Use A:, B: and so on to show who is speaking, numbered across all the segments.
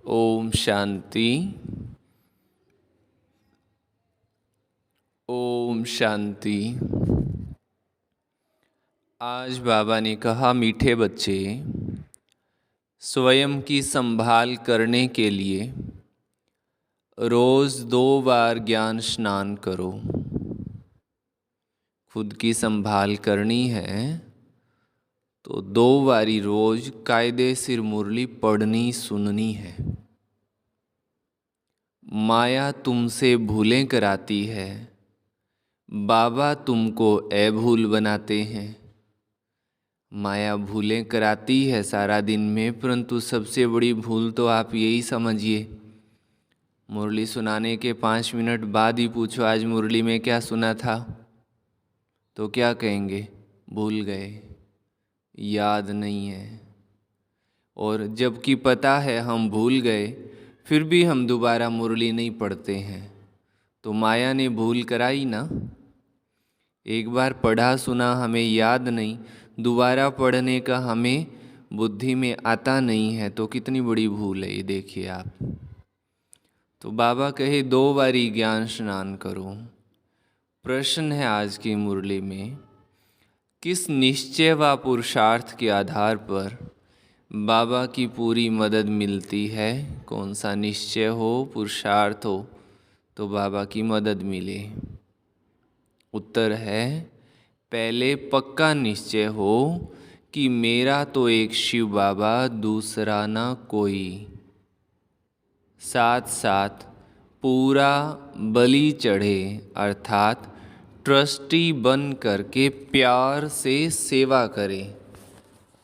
A: ओम शांति। ओम शांति। आज बाबा ने कहा, मीठे बच्चे, स्वयं की संभाल करने के लिए रोज़ 2 बार ज्ञान स्नान करो। खुद की संभाल करनी है तो 2 बारी रोज कायदे सिर मुरली पढ़नी सुननी है। माया तुमसे भूलें कराती है, बाबा तुमको अभूल बनाते हैं। माया भूलें कराती है सारा दिन में, परंतु सबसे बड़ी भूल तो आप यही समझिए, मुरली सुनाने के 5 मिनट बाद ही पूछो आज मुरली में क्या सुना था, तो क्या कहेंगे? भूल गए, याद नहीं है। और जबकि पता है हम भूल गए, फिर भी हम दोबारा मुरली नहीं पढ़ते हैं, तो माया ने भूल कराई ना। एक बार पढ़ा सुना हमें याद नहीं, दोबारा पढ़ने का हमें बुद्धि में आता नहीं है, तो कितनी बड़ी भूल है ये, देखिए आप। तो बाबा कहे 2 बारी ज्ञान स्नान करो। प्रश्न है आज की मुरली में, किस निश्चय व पुरुषार्थ के आधार पर बाबा की पूरी मदद मिलती है? कौन सा निश्चय हो, पुरुषार्थ हो तो बाबा की मदद मिले? उत्तर है, पहले पक्का निश्चय हो कि मेरा तो एक शिव बाबा, दूसरा ना कोई। साथ साथ पूरा बलि चढ़े, अर्थात ट्रस्टी बन करके प्यार से सेवा करे।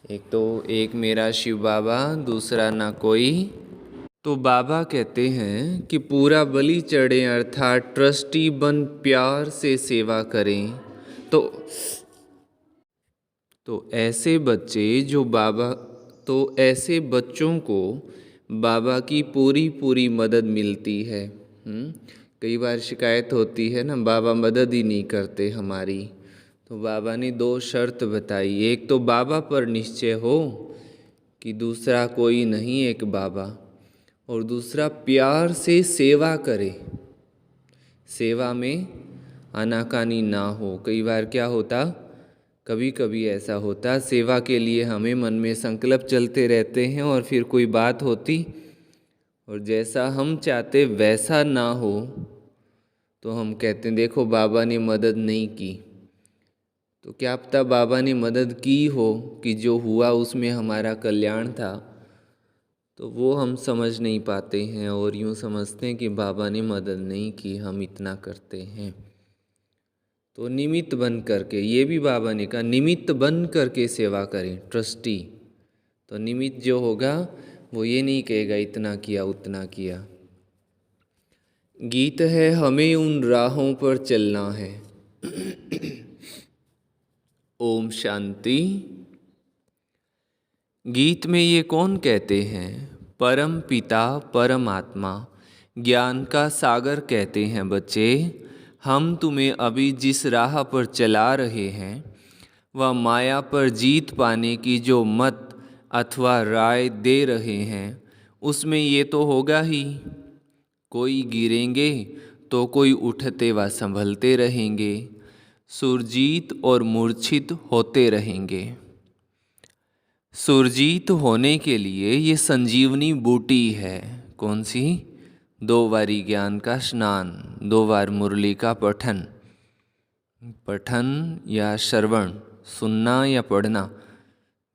A: एक मेरा शिव बाबा, दूसरा ना कोई। तो बाबा कहते हैं कि पूरा बलि चढ़े, अर्थात ट्रस्टी बन प्यार से सेवा करें। तो ऐसे बच्चे जो बाबा, तो ऐसे बच्चों को बाबा की पूरी पूरी मदद मिलती है। कई बार शिकायत होती है ना, बाबा मदद ही नहीं करते हमारी। तो बाबा ने 2 शर्त बताई, एक तो बाबा पर निश्चय हो कि दूसरा कोई नहीं, एक बाबा, और दूसरा प्यार से सेवा करे, सेवा में आनाकानी ना हो। कई बार क्या होता, कभी कभी ऐसा होता, सेवा के लिए हमें मन में संकल्प चलते रहते हैं और फिर कोई बात होती और जैसा हम चाहते वैसा ना हो, तो हम कहते हैं देखो बाबा ने मदद नहीं की। तो क्या पता बाबा ने मदद की हो कि जो हुआ उसमें हमारा कल्याण था, तो वो हम समझ नहीं पाते हैं और यूँ समझते हैं कि बाबा ने मदद नहीं की, हम इतना करते हैं। तो निमित्त बन करके, ये भी बाबा ने कहा, निमित्त बन करके सेवा करें, ट्रस्टी। तो निमित्त जो होगा वो ये नहीं कहेगा इतना किया उतना किया। गीत है, हमें उन राहों पर चलना है। ओम शांति। गीत में ये कौन कहते हैं? परम पिता परमात्मा ज्ञान का सागर कहते हैं, बच्चे हम तुम्हें अभी जिस राह पर चला रहे हैं वह माया पर जीत पाने की जो मत अथवा राय दे रहे हैं, उसमें ये तो होगा ही, कोई गिरेंगे तो कोई उठते व संभलते रहेंगे, सुरजीत और मूर्छित होते रहेंगे। सुरजीत होने के लिए ये संजीवनी बूटी है। कौन सी? 2 बारी ज्ञान का स्नान, 2 बार मुरली का पठन, या श्रवण, सुनना या पढ़ना।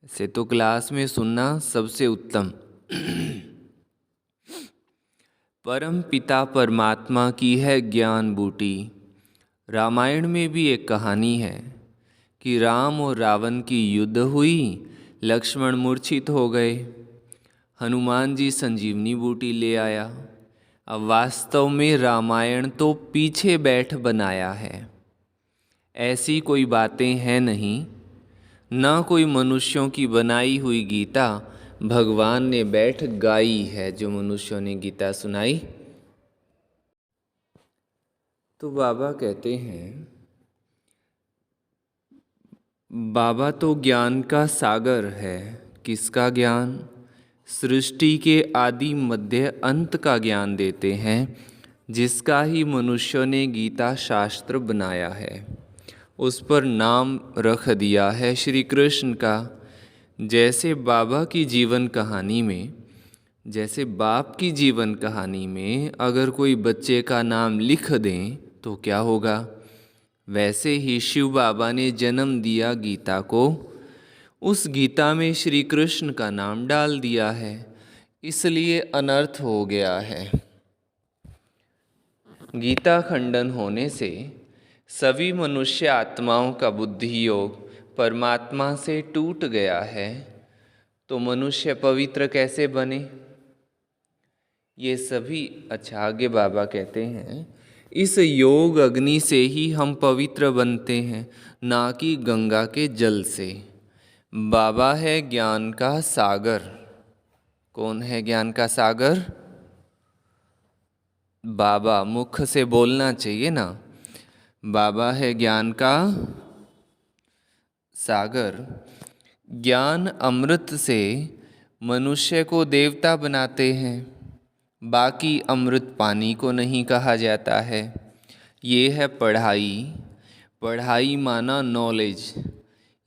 A: ऐसे तो क्लास में सुनना सबसे उत्तम। परम पिता परमात्मा की है ज्ञान बूटी। रामायण में भी एक कहानी है कि राम और रावण की युद्ध हुई, लक्ष्मण मूर्छित हो गए, हनुमान जी संजीवनी बूटी ले आया। अब वास्तव में रामायण तो पीछे बैठ बनाया है, ऐसी कोई बातें हैं नहीं, ना कोई मनुष्यों की बनाई हुई गीता भगवान ने बैठ गाई है, जो मनुष्यों ने गीता सुनाई। तो बाबा कहते हैं, बाबा तो ज्ञान का सागर है। किसका ज्ञान? सृष्टि के आदि मध्य अंत का ज्ञान देते हैं, जिसका ही मनुष्यों ने गीता शास्त्र बनाया है। उस पर नाम रख दिया है श्री कृष्ण का। जैसे बाबा की जीवन कहानी में, जैसे बाप की जीवन कहानी में अगर कोई बच्चे का नाम लिख दें तो क्या होगा, वैसे ही शिव बाबा ने जन्म दिया गीता को। उस गीता में श्री कृष्ण का नाम डाल दिया है, इसलिए अनर्थ हो गया है। गीता खंडन होने से सभी मनुष्य आत्माओं का बुद्धि योग परमात्मा से टूट गया है, तो मनुष्य पवित्र कैसे बने? ये सभी अच्छा आगे बाबा कहते हैं, इस योग अग्नि से ही हम पवित्र बनते हैं, ना कि गंगा के जल से। बाबा है ज्ञान का सागर। कौन है ज्ञान का सागर? बाबा। मुख से बोलना चाहिए ना। बाबा है ज्ञान का सागर। ज्ञान अमृत से मनुष्य को देवता बनाते हैं, बाकी अमृत पानी को नहीं कहा जाता है। ये है पढ़ाई। पढ़ाई माना नॉलेज।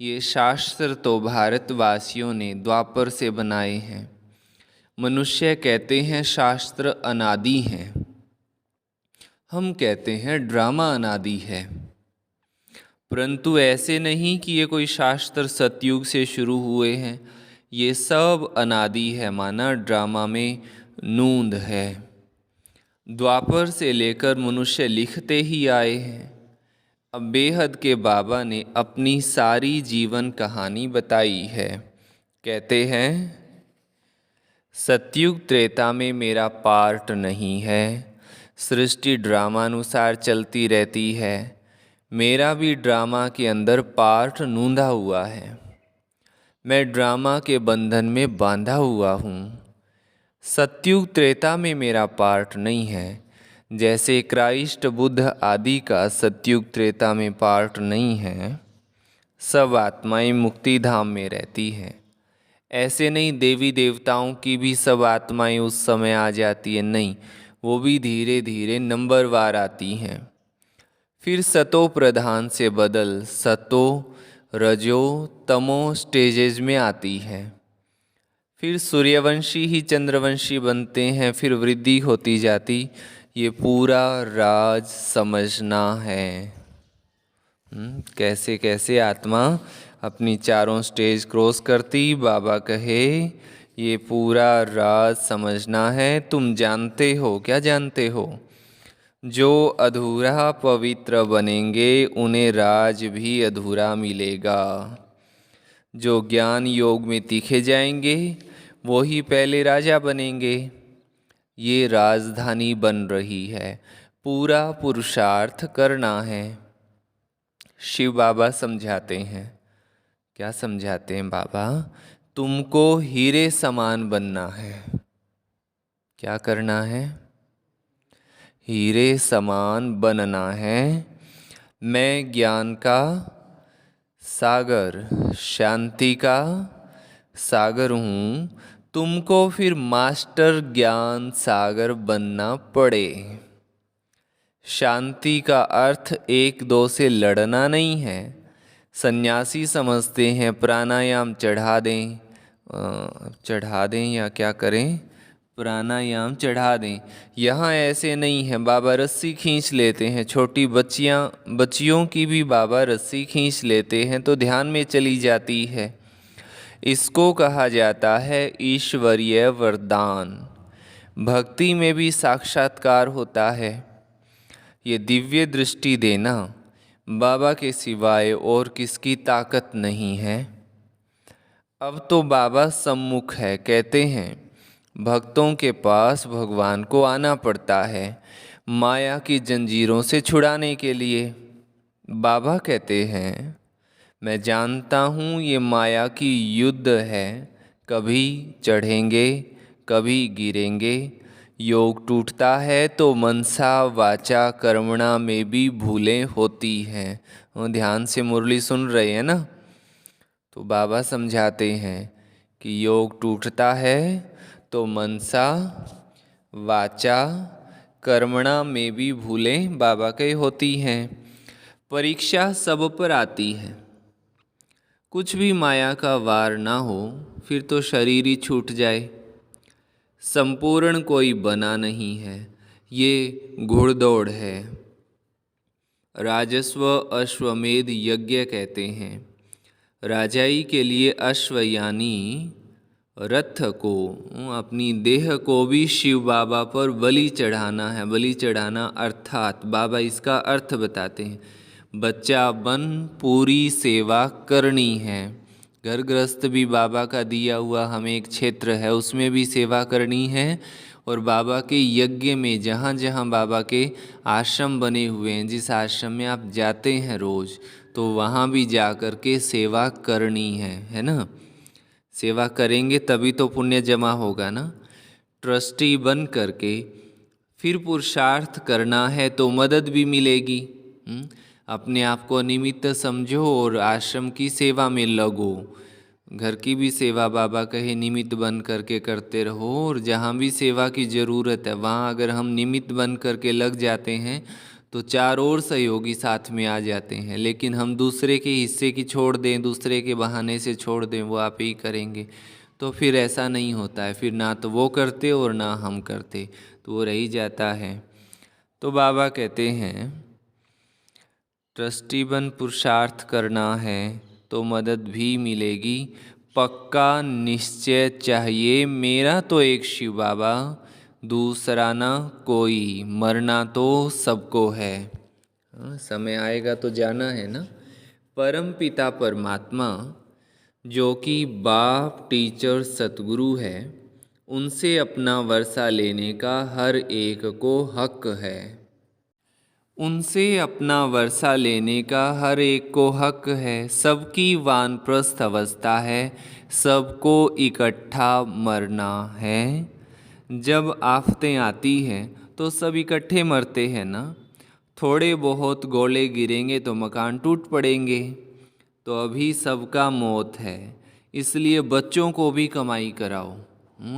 A: ये शास्त्र तो भारतवासियों ने द्वापर से बनाए हैं। मनुष्य कहते हैं शास्त्र अनादि हैं, हम कहते हैं ड्रामा अनादि है। परंतु ऐसे नहीं कि ये कोई शास्त्र सतयुग से शुरू हुए हैं। ये सब अनादि है, माना ड्रामा में नूंद है। द्वापर से लेकर मनुष्य लिखते ही आए हैं। अब बेहद के बाबा ने अपनी सारी जीवन कहानी बताई है। कहते हैं सतयुग त्रेता में मेरा पार्ट नहीं है, सृष्टि ड्रामानुसार चलती रहती है। मेरा भी ड्रामा के अंदर पार्ट नूंदा हुआ है। मैं ड्रामा के बंधन में बांधा हुआ हूँ। सतयुग त्रेता में मेरा पार्ट नहीं है, जैसे क्राइस्ट बुद्ध आदि का सतयुग त्रेता में पार्ट नहीं है। सब आत्माएं मुक्ति धाम में रहती हैं। ऐसे नहीं देवी देवताओं की भी सब आत्माएं उस समय आ जाती है, नहीं, वो भी धीरे धीरे नंबरवार आती हैं। फिर सतो प्रधान से बदल सतो रजो तमो स्टेजेज में आती है। फिर सूर्यवंशी ही चंद्रवंशी बनते हैं, फिर वृद्धि होती जाती। ये पूरा राज समझना है। कैसे कैसे आत्मा अपनी चारों स्टेज क्रॉस करती। बाबा कहे ये पूरा राज समझना है। तुम जानते हो, क्या जानते हो? जो अधूरा पवित्र बनेंगे उन्हें राज भी अधूरा मिलेगा। जो ज्ञान योग में तीखे जाएंगे वो ही पहले राजा बनेंगे। ये राजधानी बन रही है, पूरा पुरुषार्थ करना है। शिव बाबा समझाते हैं। क्या समझाते हैं बाबा? तुमको हीरे समान बनना है। क्या करना है? हीरे समान बनना है। मैं ज्ञान का सागर, शांति का सागर हूँ। तुमको फिर मास्टर ज्ञान सागर बनना पड़े। शांति का अर्थ एक दो से लड़ना नहीं है। सन्यासी समझते हैं प्राणायाम चढ़ा दें या क्या करें, प्राणायाम चढ़ा दें। यहाँ ऐसे नहीं है। बाबा रस्सी खींच लेते हैं। छोटी बच्चियों की भी बाबा रस्सी खींच लेते हैं तो ध्यान में चली जाती है। इसको कहा जाता है ईश्वरीय वरदान। भक्ति में भी साक्षात्कार होता है। ये दिव्य दृष्टि देना बाबा के सिवाय और किसकी ताकत नहीं है। अब तो बाबा सम्मुख है। कहते हैं भक्तों के पास भगवान को आना पड़ता है माया की जंजीरों से छुड़ाने के लिए। बाबा कहते हैं मैं जानता हूँ ये माया की युद्ध है, कभी चढ़ेंगे कभी गिरेंगे। योग टूटता है तो मनसा वाचा कर्मणा में भी भूलें होती हैं। वो ध्यान से मुरली सुन रहे हैं ना, तो बाबा समझाते हैं कि योग टूटता है तो मनसा वाचा कर्मणा में भी भूलें बाबा कही होती हैं। परीक्षा सब पर आती है, कुछ भी माया का वार ना हो फिर तो शरीर ही छूट जाए। संपूर्ण कोई बना नहीं है, ये घुड़दौड़ है। राजस्व अश्वमेध यज्ञ कहते हैं। राजाई के लिए अश्व यानी रथ को, अपनी देह को भी शिव बाबा पर बलि चढ़ाना है। बलि चढ़ाना अर्थात बाबा इसका अर्थ बताते हैं, बच्चा बन पूरी सेवा करनी है। घर गृहस्थ भी बाबा का दिया हुआ हमें एक क्षेत्र है, उसमें भी सेवा करनी है। और बाबा के यज्ञ में जहाँ जहाँ बाबा के आश्रम बने हुए हैं, जिस आश्रम में आप जाते हैं रोज़, तो वहाँ भी जा कर के सेवा करनी है ना। सेवा करेंगे तभी तो पुण्य जमा होगा ना। ट्रस्टी बन करके फिर पुरुषार्थ करना है तो मदद भी मिलेगी। अपने आप को निमित्त समझो और आश्रम की सेवा में लगो। घर की भी सेवा बाबा कहे निमित्त बन करके करते रहो, और जहाँ भी सेवा की ज़रूरत है वहाँ अगर हम निमित्त बन करके लग जाते हैं तो चार और सहयोगी साथ में आ जाते हैं। लेकिन हम दूसरे के हिस्से की छोड़ दें, दूसरे के बहाने से छोड़ दें, वो आप ही करेंगे, तो फिर ऐसा नहीं होता है। फिर ना तो वो करते और ना हम करते, तो वो रह ही जाता है। तो बाबा कहते हैं ट्रस्टी बन पुरुषार्थ करना है तो मदद भी मिलेगी। पक्का निश्चय चाहिए मेरा तो एक शिव बाबा, दूसरा ना कोई, मरना तो सबको है। समय आएगा तो जाना है ना। परम पिता परमात्मा जो कि बाप टीचर सतगुरु है, उनसे अपना वर्षा लेने का हर एक को हक है। उनसे अपना वर्षा लेने का हर एक को हक है। सबकी वानप्रस्थ अवस्था है, सबको इकट्ठा मरना है। जब आफतें आती हैं तो सब इकट्ठे मरते हैं ना। थोड़े बहुत गोले गिरेंगे तो मकान टूट पड़ेंगे, तो अभी सबका मौत है। इसलिए बच्चों को भी कमाई कराओ।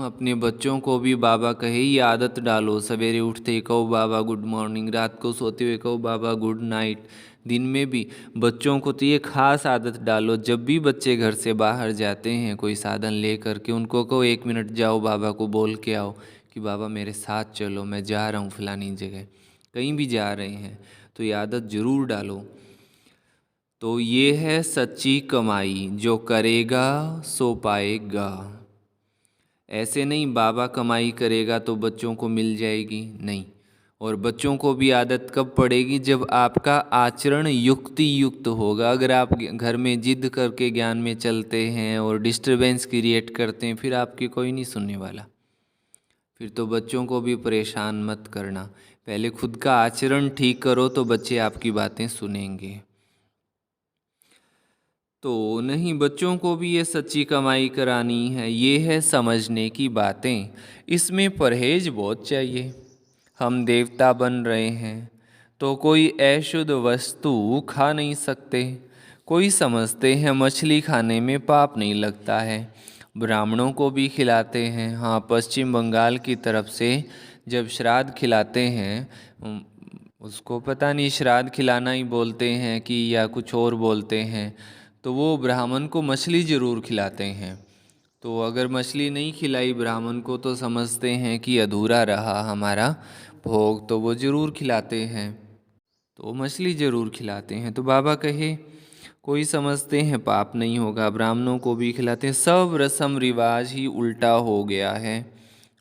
A: अपने बच्चों को भी बाबा कहे ये आदत डालो, सवेरे उठते ही कहो बाबा गुड मॉर्निंग, रात को सोते हुए कहो बाबा गुड नाइट। दिन में भी बच्चों को तो ये खास आदत डालो, जब भी बच्चे घर से बाहर जाते हैं कोई साधन ले करके, उनको कहो 1 मिनट जाओ बाबा को बोल के आओ कि बाबा मेरे साथ चलो, मैं जा रहा हूँ फलानी जगह, कहीं भी जा रहे हैं, तो ये आदत ज़रूर डालो। तो ये है सच्ची कमाई, जो करेगा सो पाएगा। ऐसे नहीं बाबा कमाई करेगा तो बच्चों को मिल जाएगी, नहीं। और बच्चों को भी आदत कब पड़ेगी, जब आपका आचरण युक्ति युक्त होगा। अगर आप घर में जिद करके ज्ञान में चलते हैं और डिस्टरबेंस क्रिएट करते हैं, फिर आपकी कोई नहीं सुनने वाला। फिर तो बच्चों को भी परेशान मत करना, पहले खुद का आचरण ठीक करो तो बच्चे आपकी बातें सुनेंगे। तो नहीं, बच्चों को भी ये सच्ची कमाई करानी है, ये है समझने की बातें। इसमें परहेज बहुत चाहिए। हम देवता बन रहे हैं तो कोई अशुद्ध वस्तु खा नहीं सकते। कोई समझते हैं मछली खाने में पाप नहीं लगता है, ब्राह्मणों को भी खिलाते हैं। हाँ, पश्चिम बंगाल की तरफ से जब श्राद्ध खिलाते हैं, उसको पता नहीं श्राद्ध खिलाना ही बोलते हैं कि या कुछ और बोलते हैं, तो वो ब्राह्मण को मछली ज़रूर खिलाते हैं। तो अगर मछली नहीं खिलाई ब्राह्मण को तो समझते हैं कि अधूरा रहा हमारा भोग, तो वो ज़रूर खिलाते हैं, तो मछली ज़रूर खिलाते हैं। तो बाबा कहे कोई समझते हैं पाप नहीं होगा, ब्राह्मणों को भी खिलाते हैं। सब रस्म रिवाज ही उल्टा हो गया है।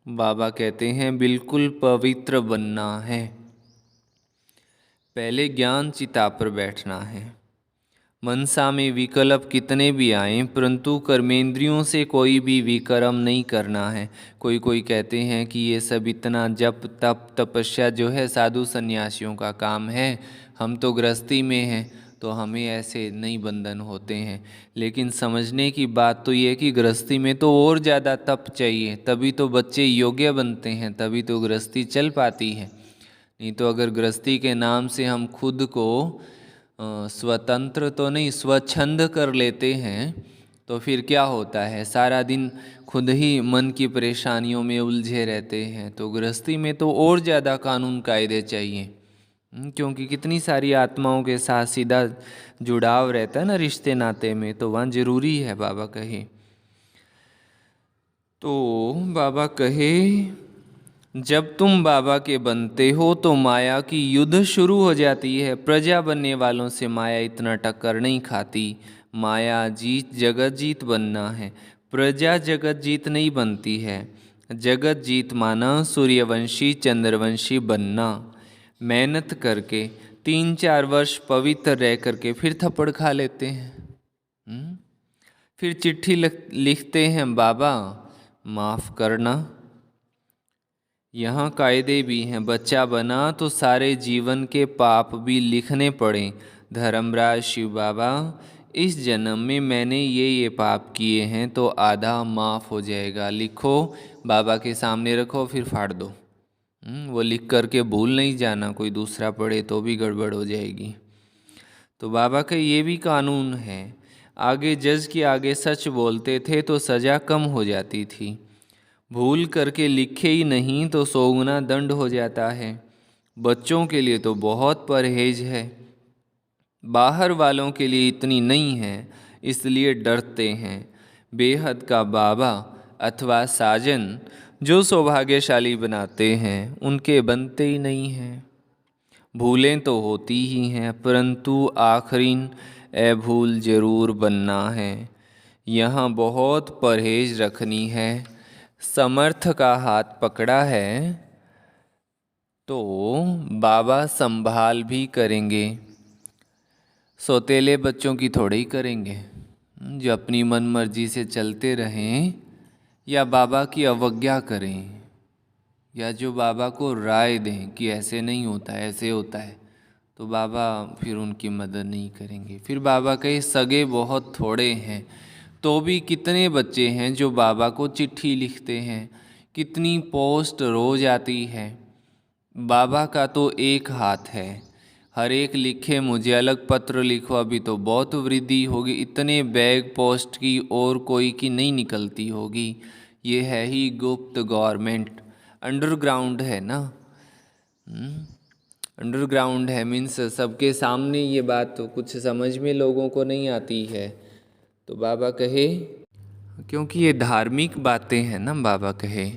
A: बाबा कहते हैं बिल्कुल पवित्र बनना है, पहले ज्ञान चिता पर बैठना है। मनसा में विकल्प कितने भी आएं, परंतु कर्मेंद्रियों से कोई भी विकर्म नहीं करना है। कोई कहते हैं कि ये सब इतना जप तप तपस्या जो है साधु सन्यासियों का काम है, हम तो गृहस्थी में हैं तो हमें ऐसे नहीं बंधन होते हैं। लेकिन समझने की बात तो ये है कि गृहस्थी में तो और ज़्यादा तप चाहिए, तभी तो बच्चे योग्य बनते हैं, तभी तो गृहस्थी चल पाती है। नहीं तो अगर गृहस्थी के नाम से हम खुद को स्वतंत्र तो नहीं स्वच्छंद कर लेते हैं, तो फिर क्या होता है, सारा दिन खुद ही मन की परेशानियों में उलझे रहते हैं। तो गृहस्थी में तो और ज़्यादा कानून कायदे चाहिए, क्योंकि कितनी सारी आत्माओं के साथ सीधा जुड़ाव रहता है ना रिश्ते नाते में, तो वहाँ ज़रूरी है बाबा कहे। तो बाबा कहे जब तुम बाबा के बनते हो तो माया की युद्ध शुरू हो जाती है। प्रजा बनने वालों से माया इतना टक्कर नहीं खाती। माया जीत जगत जीत बनना है, प्रजा जगत जीत नहीं बनती है। जगत जीत माना सूर्यवंशी चंद्रवंशी बनना। मेहनत करके 3-4 वर्ष पवित्र रह करके फिर थप्पड़ खा लेते हैं। फिर चिट्ठी लिखते हैं, बाबा माफ़ करना। यहाँ कायदे भी हैं, बच्चा बना तो सारे जीवन के पाप भी लिखने पड़े। धर्मराज शिव बाबा, इस जन्म में मैंने ये पाप किए हैं तो आधा माफ़ हो जाएगा। लिखो, बाबा के सामने रखो, फिर फाड़ दो। वो लिख करके भूल नहीं जाना, कोई दूसरा पढ़े तो भी गड़बड़ हो जाएगी। तो बाबा का ये भी कानून है। आगे जज के आगे सच बोलते थे तो सज़ा कम हो जाती थी। भूल करके लिखे ही नहीं तो 100 गुना दंड हो जाता है। बच्चों के लिए तो बहुत परहेज है, बाहर वालों के लिए इतनी नहीं है, इसलिए डरते हैं। बेहद का बाबा अथवा साजन जो सौभाग्यशाली बनाते हैं उनके बनते ही नहीं हैं। भूलें तो होती ही हैं, परंतु आखिरीन ए भूल जरूर बनना है। यहाँ बहुत परहेज रखनी है। समर्थ का हाथ पकड़ा है तो बाबा संभाल भी करेंगे। सौतेले बच्चों की थोड़े ही करेंगे जो अपनी मन मर्जी से चलते रहें, या बाबा की अवज्ञा करें, या जो बाबा को राय दें कि ऐसे नहीं होता है ऐसे होता है, तो बाबा फिर उनकी मदद नहीं करेंगे। फिर बाबा कहे सगे बहुत थोड़े हैं, तो भी कितने बच्चे हैं जो बाबा को चिट्ठी लिखते हैं, कितनी पोस्ट रोज आती है। बाबा का तो एक हाथ है, हर एक लिखे मुझे अलग पत्र लिखो, अभी तो बहुत वृद्धि होगी। इतने बैग पोस्ट की और कोई की नहीं निकलती होगी। ये है ही गुप्त गवर्नमेंट, अंडरग्राउंड है ना। अंडरग्राउंड है मीन्स सबके सामने ये बात तो कुछ समझ में लोगों को नहीं आती है। तो बाबा कहे, क्योंकि ये धार्मिक बातें हैं ना, बाबा कहे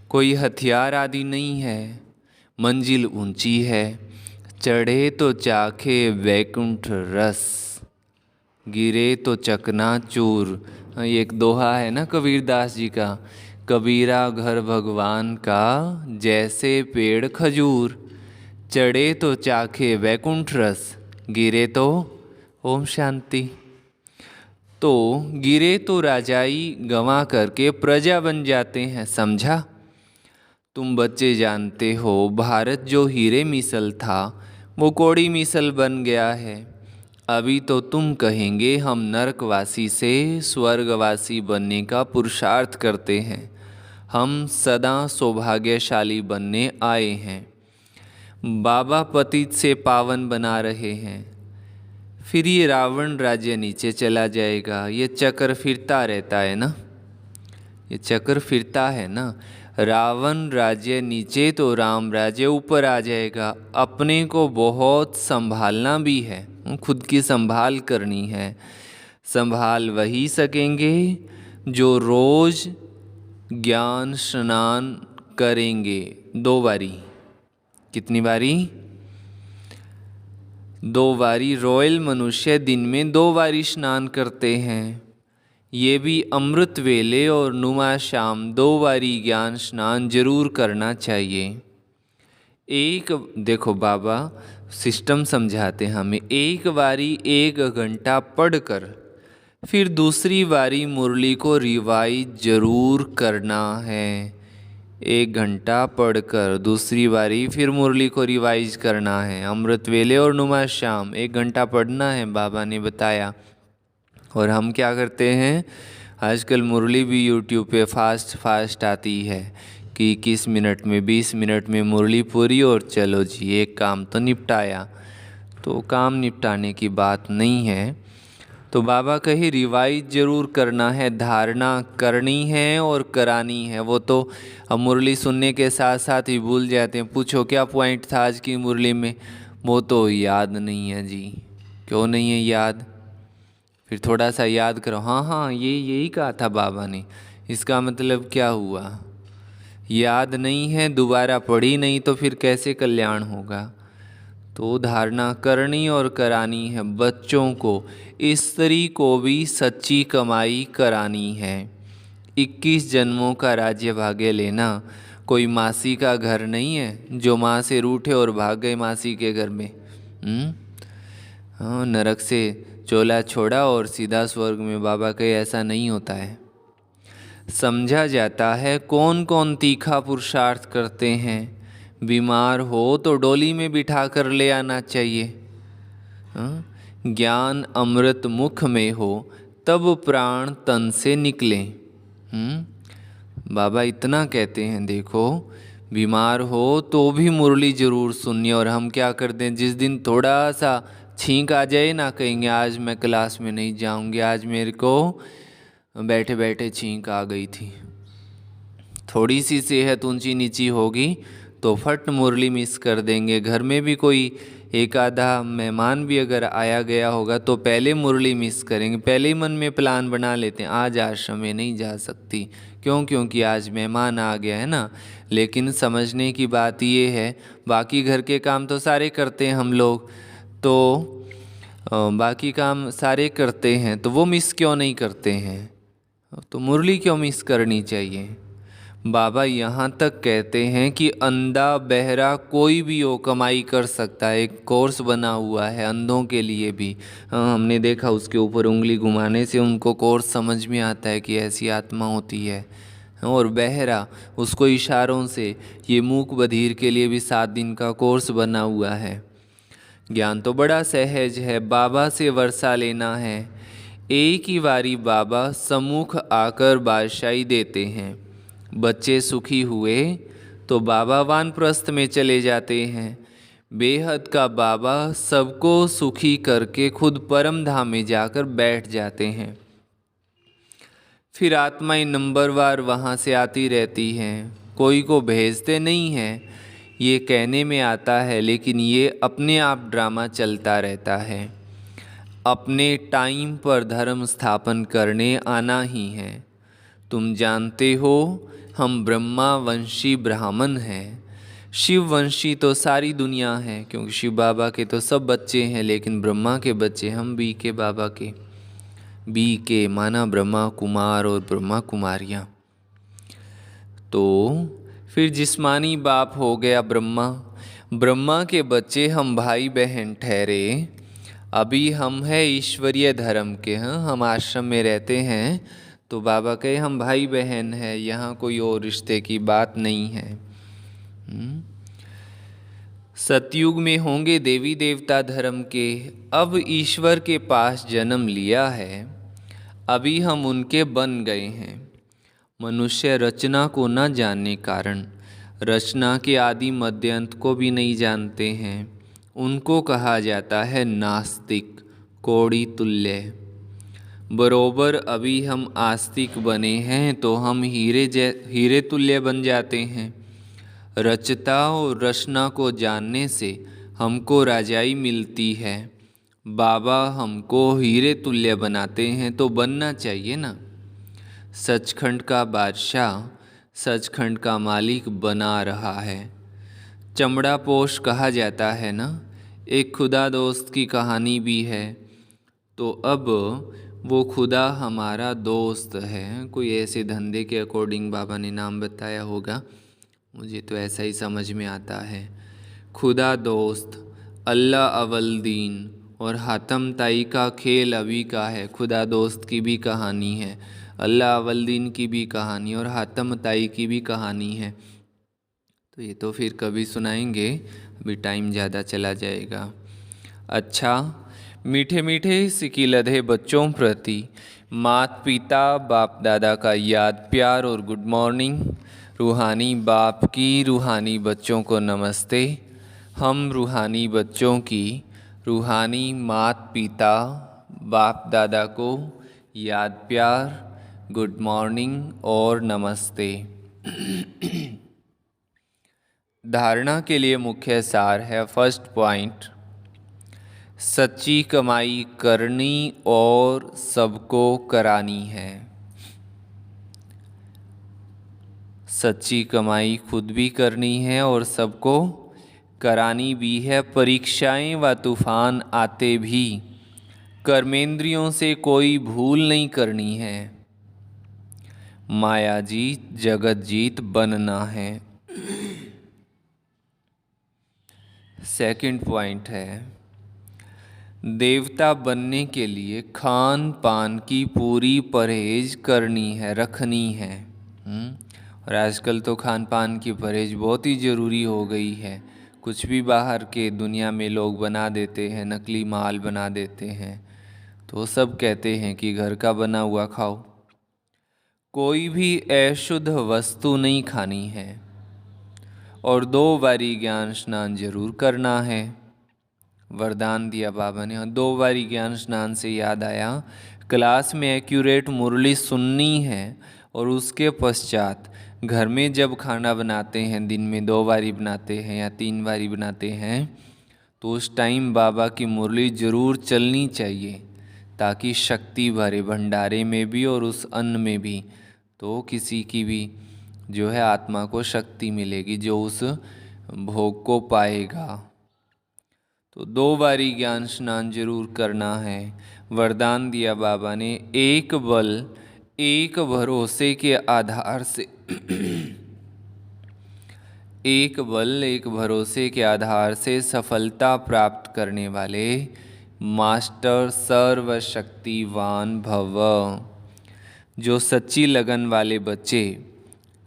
A: कोई हथियार आदि नहीं है, मंजिल ऊंची है। चढ़े तो चाखे वैकुंठ रस, गिरे तो चकनाचूर। ये एक दोहा है ना कबीरदास जी का, कबीरा घर भगवान का जैसे पेड़ खजूर। चढ़े तो चाखे वैकुंठ रस, गिरे तो ओम शांति। तो गिरे तो राजाई गंवा करके प्रजा बन जाते हैं, समझा। तुम बच्चे जानते हो भारत जो हीरे मिसल था वो कौड़ी मिसल बन गया है। अभी तो तुम कहेंगे हम नरकवासी से स्वर्गवासी बनने का पुरुषार्थ करते हैं, हम सदा सौभाग्यशाली बनने आए हैं। बाबा पतित से पावन बना रहे हैं, फिर ये रावण राज्य नीचे चला जाएगा। ये चक्र फिरता रहता है ना, ये चक्र फिरता है ना। रावण राज्य नीचे तो राम राज्य ऊपर आ जाएगा। अपने को बहुत संभालना भी है, खुद की संभाल करनी है। संभाल वही सकेंगे जो रोज ज्ञान स्नान करेंगे 2 बारी। कितनी बारी? 2 बारी। रॉयल मनुष्य दिन में 2 बारी स्नान करते हैं। ये भी अमृत वेले और नुमा शाम 2 बारी ज्ञान स्नान जरूर करना चाहिए। एक देखो बाबा सिस्टम समझाते हैं हमें। एक बारी 1 घंटा पढ़कर फिर दूसरी बारी मुरली को रिवाइज जरूर करना है। 1 घंटा पढ़कर दूसरी बारी फिर मुरली को रिवाइज करना है। अमृत वेले और नुमा शाम 1 घंटा पढ़ना है, बाबा ने बताया। और हम क्या करते हैं, आजकल मुरली भी यूट्यूब पे फास्ट आती है कि 21 मिनट में 20 मिनट में मुरली पूरी और चलो जी एक काम तो निपटाया। तो काम निपटाने की बात नहीं है। तो बाबा कहे रिवाइज जरूर करना है, धारणा करनी है और करानी है। वो तो हम मुरली सुनने के साथ साथ ही भूल जाते हैं। पूछो क्या पॉइंट था आज की मुरली में, वो तो याद नहीं है जी। क्यों नहीं है याद? फिर थोड़ा सा याद करो। हाँ हाँ, यही कहा था बाबा ने। इसका मतलब क्या हुआ? याद नहीं है, दोबारा पढ़ी नहीं, तो फिर कैसे कल्याण होगा? तो धारणा करनी और करानी है। बच्चों को, स्त्री को भी सच्ची कमाई करानी है। 21 जन्मों का राज्य भाग्य लेना कोई मासी का घर नहीं है जो माँ से रूठे और भाग गए मासी के घर में। हाँ, नरक से चोला छोड़ा और सीधा स्वर्ग में। बाबा कहे ऐसा नहीं होता है। समझा जाता है कौन कौन तीखा पुरुषार्थ करते हैं। बीमार हो तो डोली में बिठा कर ले आना चाहिए। ज्ञान अमृत मुख में हो तब प्राण तन से निकले। बाबा इतना कहते हैं, देखो बीमार हो तो भी मुरली जरूर सुनिए। और हम क्या करते हैं, जिस दिन थोड़ा सा छींक आ जाए ना, कहेंगे आज मैं क्लास में नहीं जाऊंगी, आज मेरे को बैठे बैठे छींक आ गई थी। थोड़ी सी सेहत ऊंची नीची होगी तो फट मुरली मिस कर देंगे। घर में भी कोई एक आधा मेहमान भी अगर आया गया होगा तो पहले मुरली मिस करेंगे। पहले ही मन में प्लान बना लेते हैं, आज आश्रम में नहीं जा सकती। क्यों? क्योंकि आज मेहमान आ गया है ना। लेकिन समझने की बात ये है, बाकी घर के काम तो सारे करते हैं हम लोग, तो बाकी काम सारे करते हैं, तो वो मिस क्यों नहीं करते हैं? तो मुरली क्यों मिस करनी चाहिए? बाबा यहाँ तक कहते हैं कि अंधा बहरा कोई भी हो कमाई कर सकता है। एक कोर्स बना हुआ है अंधों के लिए भी। हमने देखा उसके ऊपर उंगली घुमाने से उनको कोर्स समझ में आता है कि ऐसी आत्मा होती है। और बहरा, उसको इशारों से, ये मूक बधिर के लिए भी 7 दिन का कोर्स बना हुआ है। ज्ञान तो बड़ा सहज है, बाबा से वर्षा लेना है। एक ही बारी बाबा सम्मुख आकर बादशाही देते हैं। बच्चे सुखी हुए तो बाबा वानप्रस्थ में चले जाते हैं। बेहद का बाबा सबको सुखी करके खुद परम धाम में जाकर बैठ जाते हैं। फिर आत्माएं नंबरवार वहाँ से आती रहती हैं। कोई को भेजते नहीं हैं, ये कहने में आता है, लेकिन ये अपने आप ड्रामा चलता रहता है। अपने टाइम पर धर्म स्थापन करने आना ही है। तुम जानते हो हम ब्रह्मा वंशी ब्राह्मण हैं। शिव वंशी तो सारी दुनिया है, क्योंकि शिव बाबा के तो सब बच्चे हैं, लेकिन ब्रह्मा के बच्चे हम बी के बाबा के। बी के माना ब्रह्मा कुमार और ब्रह्मा कुमारियाँ। तो फिर जिस्मानी बाप हो गया ब्रह्मा। ब्रह्मा के बच्चे हम भाई बहन ठहरे। अभी हम हैं ईश्वरीय धर्म के। हम आश्रम में रहते हैं तो बाबा कहे हम भाई बहन हैं, यहाँ कोई और रिश्ते की बात नहीं है। सतयुग में होंगे देवी देवता धर्म के। अब ईश्वर के पास जन्म लिया है, अभी हम उनके बन गए हैं। मनुष्य रचना को न जानने कारण रचना के आदि मध्य अंत को भी नहीं जानते हैं। उनको कहा जाता है नास्तिक, कौड़ी तुल्य। बरोबर अभी हम आस्तिक बने हैं तो हम हीरे तुल्य बन जाते हैं। रचता और रचना को जानने से हमको राजाई मिलती है। बाबा हमको हीरे तुल्य बनाते हैं तो बनना चाहिए ना। सचखंड का बादशाह सचखंड का मालिक बना रहा है। चमड़ा पोश कहा जाता है ना। एक खुदा दोस्त की कहानी भी है। तो अब वो खुदा हमारा दोस्त है। कोई ऐसे धंधे के अकॉर्डिंग बाबा ने नाम बताया होगा, मुझे तो ऐसा ही समझ में आता है। खुदा दोस्त, अल्लाह अवल दीन और हातम ताई का खेल अभी का है। खुदा दोस्त की भी कहानी है, अल्लाह अवल दीन की भी कहानी और हातम ताई की भी कहानी है। तो ये तो फिर कभी सुनाएंगे, अभी टाइम ज़्यादा चला जाएगा। अच्छा, मीठे मीठे सिकी लधे बच्चों प्रति माता पिता बाप दादा का याद प्यार और गुड मॉर्निंग। रूहानी बाप की रूहानी बच्चों को नमस्ते। हम रूहानी बच्चों की रूहानी माता पिता बाप दादा को याद प्यार, गुड मॉर्निंग और नमस्ते। धारणा के लिए मुख्य सार है, फर्स्ट पॉइंट, सच्ची कमाई करनी और सबको करानी है। सच्ची कमाई खुद भी करनी है और सबको करानी भी है। परीक्षाएं व तूफान आते भी कर्मेंद्रियों से कोई भूल नहीं करनी है। माया जीत जगत जीत बनना है। सेकंड पॉइंट है, देवता बनने के लिए खान पान की पूरी परहेज करनी है, रखनी है। और आजकल तो खान पान की परहेज बहुत ही ज़रूरी हो गई है। कुछ भी बाहर के दुनिया में लोग बना देते हैं, नकली माल बना देते हैं, तो सब कहते हैं कि घर का बना हुआ खाओ। कोई भी अशुद्ध वस्तु नहीं खानी है और 2 बारी ज्ञान स्नान जरूर करना है। वरदान दिया बाबा ने। 2 बारी ज्ञान स्नान से याद आया, क्लास में एक्यूरेट मुरली सुननी है और उसके पश्चात घर में जब खाना बनाते हैं, दिन में 2 बारी बनाते हैं या 3 बारी बनाते हैं, तो उस टाइम बाबा की मुरली ज़रूर चलनी चाहिए, ताकि शक्ति भरे भंडारे में भी और उस अन्न में भी, तो किसी की भी जो है आत्मा को शक्ति मिलेगी, जो उस भोग को पाएगा। तो 2 बारी ज्ञान स्नान जरूर करना है। वरदान दिया बाबा ने, एक बल एक भरोसे के आधार से एक बल एक भरोसे के आधार से सफलता प्राप्त करने वाले मास्टर सर्वशक्तिवान भव। जो सच्ची लगन वाले बच्चे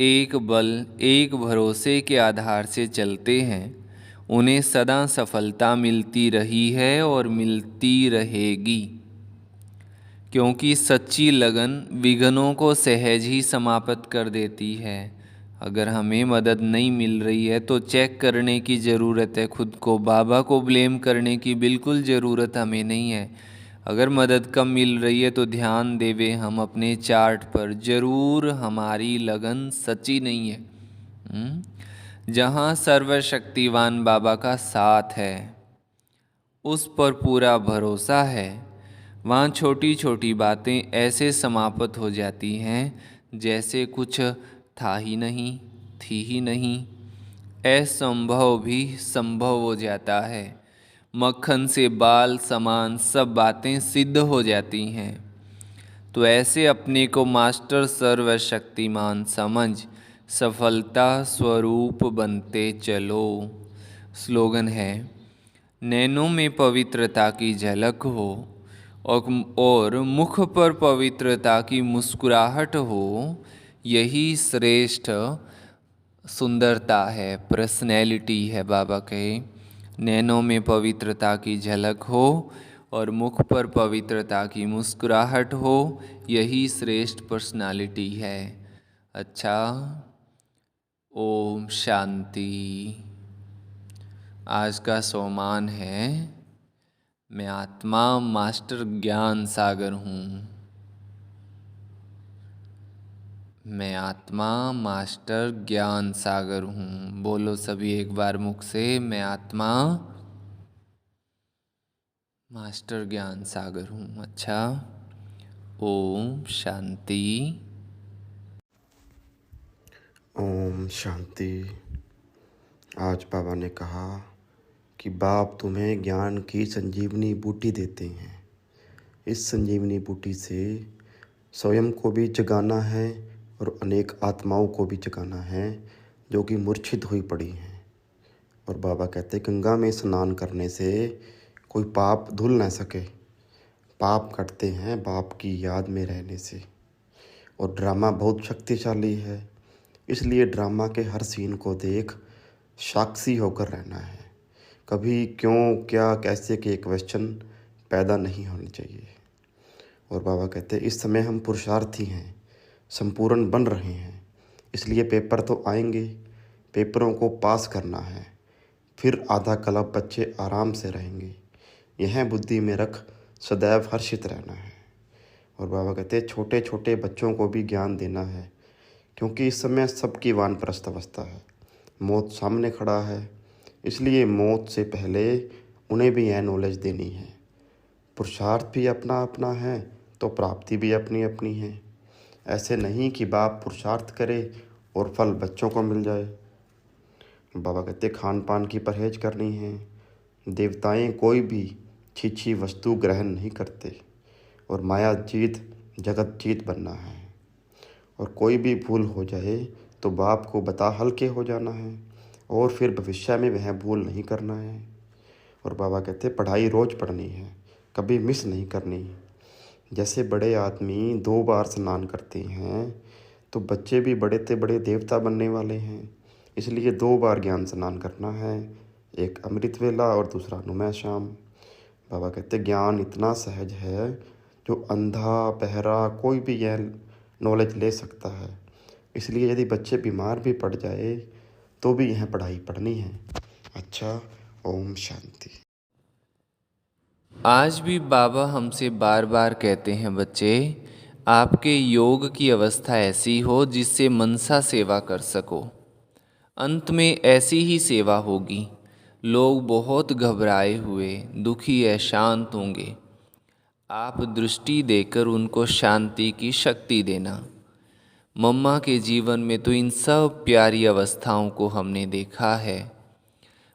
A: एक बल एक भरोसे के आधार से चलते हैं, उन्हें सदा सफलता मिलती रही है और मिलती रहेगी, क्योंकि सच्ची लगन विघ्नों को सहज ही समाप्त कर देती है। अगर हमें मदद नहीं मिल रही है तो चेक करने की ज़रूरत है खुद को। बाबा को ब्लेम करने की बिल्कुल ज़रूरत हमें नहीं है। अगर मदद कम मिल रही है तो ध्यान देवे हम अपने चार्ट पर, ज़रूर हमारी लगन सच्ची नहीं है। जहाँ सर्वशक्तिवान बाबा का साथ है, उस पर पूरा भरोसा है, वहाँ छोटी छोटी बातें ऐसे समाप्त हो जाती हैं जैसे कुछ था ही नहीं, थी ही नहीं। असंभव भी संभव हो जाता है। मक्खन से बाल समान सब बातें सिद्ध हो जाती हैं। तो ऐसे अपने को मास्टर सर्वशक्तिमान समझ सफलता स्वरूप बनते चलो। स्लोगन है, नैनों में पवित्रता की झलक हो और मुख पर पवित्रता की मुस्कुराहट हो, यही श्रेष्ठ सुंदरता है, पर्सनैलिटी है। बाबा कहे, नैनों में पवित्रता की झलक हो और मुख पर पवित्रता की मुस्कुराहट हो, यही श्रेष्ठ पर्सनालिटी है। अच्छा, ओम शांति। आज का सोमान है, मैं आत्मा मास्टर ज्ञान सागर हूँ। मैं आत्मा मास्टर ज्ञान सागर हूँ। बोलो सभी एक बार मुख से, मैं आत्मा मास्टर ज्ञान सागर हूँ। अच्छा, ओम शांति।
B: ओम शांति। आज बाबा ने कहा कि बाप तुम्हें ज्ञान की संजीवनी बूटी देते हैं। इस संजीवनी बूटी से स्वयं को भी जगाना है और अनेक आत्माओं को भी जगाना है जो कि मूर्छित हुई पड़ी हैं। और बाबा कहते, गंगा में स्नान करने से कोई पाप धुल ना सके। पाप कटते हैं बाप की याद में रहने से। और ड्रामा बहुत शक्तिशाली है, इसलिए ड्रामा के हर सीन को देख साक्षी होकर रहना है। कभी क्यों, क्या, कैसे के क्वेश्चन पैदा नहीं होने चाहिए। और बाबा कहते, इस समय हम पुरुषार्थी हैं, संपूर्ण बन रहे हैं, इसलिए पेपर तो आएंगे, पेपरों को पास करना है, फिर आधा कल्प बच्चे आराम से रहेंगे। यह बुद्धि में रख सदैव हर्षित रहना है। और बाबा कहते हैं छोटे छोटे बच्चों को भी ज्ञान देना है, क्योंकि इस समय सबकी वानप्रस्थ अवस्था है, मौत सामने खड़ा है, इसलिए मौत से पहले उन्हें भी यह नॉलेज देनी है। पुरुषार्थ भी अपना अपना है तो प्राप्ति भी अपनी अपनी है। ऐसे नहीं कि बाप पुरुषार्थ करे और फल बच्चों को मिल जाए। बाबा कहते खान पान की परहेज करनी है। देवताएं कोई भी छीछी वस्तु ग्रहण नहीं करते और माया जीत जगत जीत बनना है। और कोई भी भूल हो जाए तो बाप को बता हल्के हो जाना है और फिर भविष्य में वह भूल नहीं करना है। और बाबा कहते पढ़ाई रोज़ पढ़नी है, कभी मिस नहीं करनी। जैसे बड़े आदमी 2 बार स्नान करते हैं तो बच्चे भी बड़े से बड़े देवता बनने वाले हैं, इसलिए 2 बार ज्ञान स्नान करना है, एक अमृत वेला और दूसरा अनुमय शाम। बाबा कहते ज्ञान इतना सहज है जो अंधा बहरा कोई भी यह नॉलेज ले सकता है, इसलिए यदि बच्चे बीमार भी पड़ जाए तो भी यह पढ़ाई पढ़नी है। अच्छा, ओम शांति।
A: आज भी बाबा हमसे बार बार कहते हैं, बच्चे आपके योग की अवस्था ऐसी हो जिससे मनसा सेवा कर सको। अंत में ऐसी ही सेवा होगी। लोग बहुत घबराए हुए, दुखी अशांत होंगे। आप दृष्टि देकर उनको शांति की शक्ति देना। मम्मा के जीवन में तो इन सब प्यारी अवस्थाओं को हमने देखा है।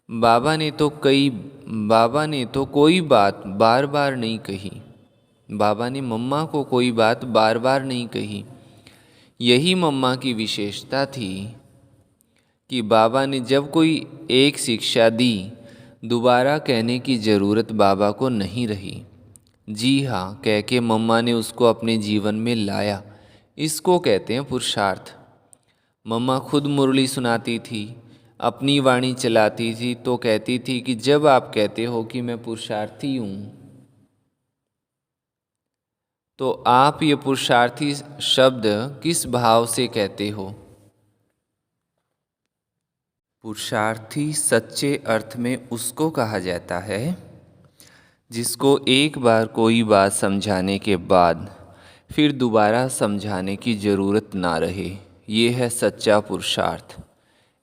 A: बाबा ने तो कोई बात बार बार नहीं कही। बाबा ने मम्मा को कोई बात बार बार नहीं कही। यही मम्मा की विशेषता थी कि बाबा ने जब कोई एक शिक्षा दी, दोबारा कहने की ज़रूरत बाबा को नहीं रही। जी हाँ कह के मम्मा ने उसको अपने जीवन में लाया। इसको कहते हैं पुरुषार्थ। मम्मा खुद मुरली सुनाती थी, अपनी वाणी चलाती थी, तो कहती थी कि जब आप कहते हो कि मैं पुरुषार्थी हूँ, तो आप ये पुरुषार्थी शब्द किस भाव से कहते हो? पुरुषार्थी सच्चे अर्थ में उसको कहा जाता है जिसको एक बार कोई बात समझाने के बाद फिर दोबारा समझाने की ज़रूरत ना रहे। ये है सच्चा पुरुषार्थ।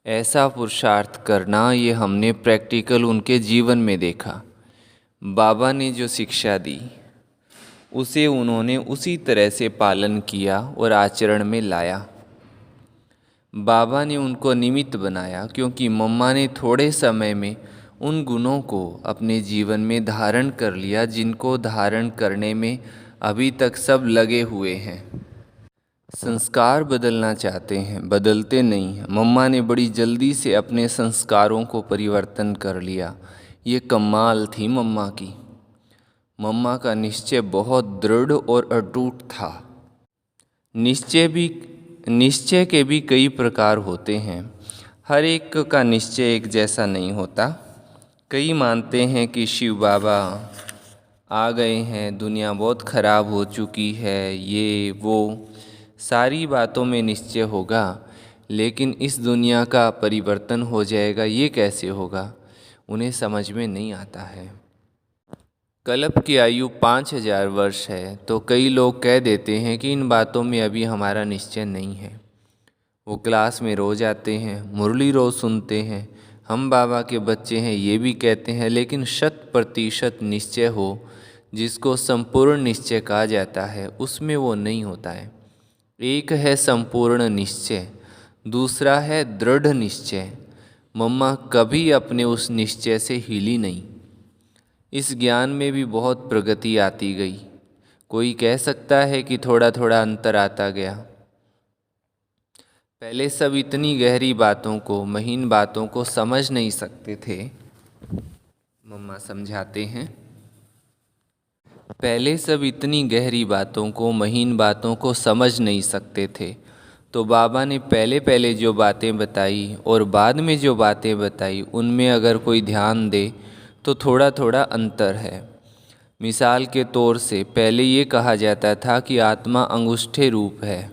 A: ऐसा पुरुषार्थ करना ये हमने प्रैक्टिकल उनके जीवन में देखा। बाबा ने जो शिक्षा दी उसे उन्होंने उसी तरह से पालन किया और आचरण में लाया। बाबा ने उनको निमित्त बनाया, क्योंकि मम्मा ने थोड़े समय में उन गुणों को अपने जीवन में धारण कर लिया जिनको धारण करने में अभी तक सब लगे हुए हैं। संस्कार बदलना चाहते हैं, बदलते नहीं हैं। मम्मा ने बड़ी जल्दी से अपने संस्कारों को परिवर्तन कर लिया। ये कमाल थी मम्मा की। मम्मा का निश्चय बहुत दृढ़ और अटूट था। निश्चय के भी कई प्रकार होते हैं। हर एक का निश्चय एक जैसा नहीं होता। कई मानते हैं कि शिव बाबा आ गए हैं, दुनिया बहुत खराब हो चुकी है, ये वो सारी बातों में निश्चय होगा, लेकिन इस दुनिया का परिवर्तन हो जाएगा, ये कैसे होगा? उन्हें समझ में नहीं आता है। कल्प की आयु 5000 वर्ष है, तो कई लोग कह देते हैं कि इन बातों में अभी हमारा निश्चय नहीं है। वो क्लास में रोज़ आते हैं, मुरली रोज़ सुनते हैं, हम बाबा के बच्चे हैं ये भी कहते हैं, लेकिन 100% निश्चय हो, जिसको संपूर्ण निश्चय कहा जाता है, उसमें वो नहीं होता है। एक है संपूर्ण निश्चय, दूसरा है दृढ़ निश्चय। मम्मा कभी अपने उस निश्चय से हिली नहीं। इस ज्ञान में भी बहुत प्रगति आती गई। कोई कह सकता है कि थोड़ा थोड़ा अंतर आता गया। पहले सब इतनी गहरी बातों को, महीन बातों को समझ नहीं सकते थे। मम्मा समझाते हैं, पहले सब इतनी गहरी बातों को, महीन बातों को समझ नहीं सकते थे, तो बाबा ने पहले पहले जो बातें बताई और बाद में जो बातें बताई, उनमें अगर कोई ध्यान दे तो थोड़ा थोड़ा अंतर है। मिसाल के तौर से पहले ये कहा जाता था कि आत्मा अंगूठे रूप है,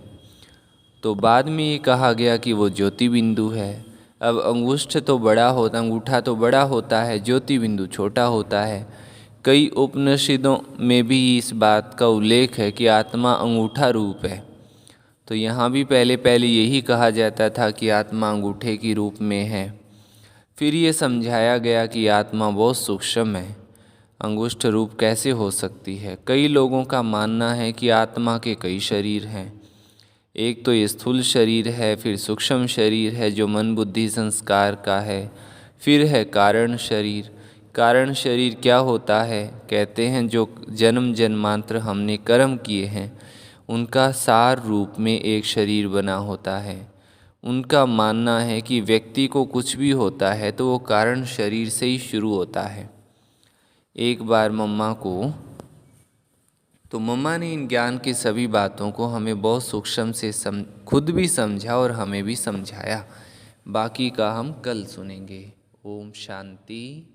A: तो बाद में ये कहा गया कि वो ज्योति बिंदु है। अब अंगूठा तो बड़ा होता है, ज्योति बिंदु छोटा होता है। कई उपनिषदों में भी इस बात का उल्लेख है कि आत्मा अंगूठा रूप है। तो यहाँ भी पहले यही कहा जाता था कि आत्मा अंगूठे की रूप में है। फिर ये समझाया गया कि आत्मा बहुत सूक्ष्म है, अंगुष्ठ रूप कैसे हो सकती है। कई लोगों का मानना है कि आत्मा के कई शरीर हैं। एक तो ये स्थूल शरीर है, फिर सूक्ष्म शरीर है जो मन बुद्धि संस्कार का है, फिर है कारण शरीर। कारण शरीर क्या होता है? कहते हैं जो जन्म जन्मांतर हमने कर्म किए हैं उनका सार रूप में एक शरीर बना होता है। उनका मानना है कि व्यक्ति को कुछ भी होता है तो वो कारण शरीर से ही शुरू होता है। एक बार मम्मा ने इन ज्ञान की सभी बातों को हमें बहुत सूक्ष्म से खुद भी समझा और हमें भी समझाया। बाकी का हम कल सुनेंगे। ओम शांति।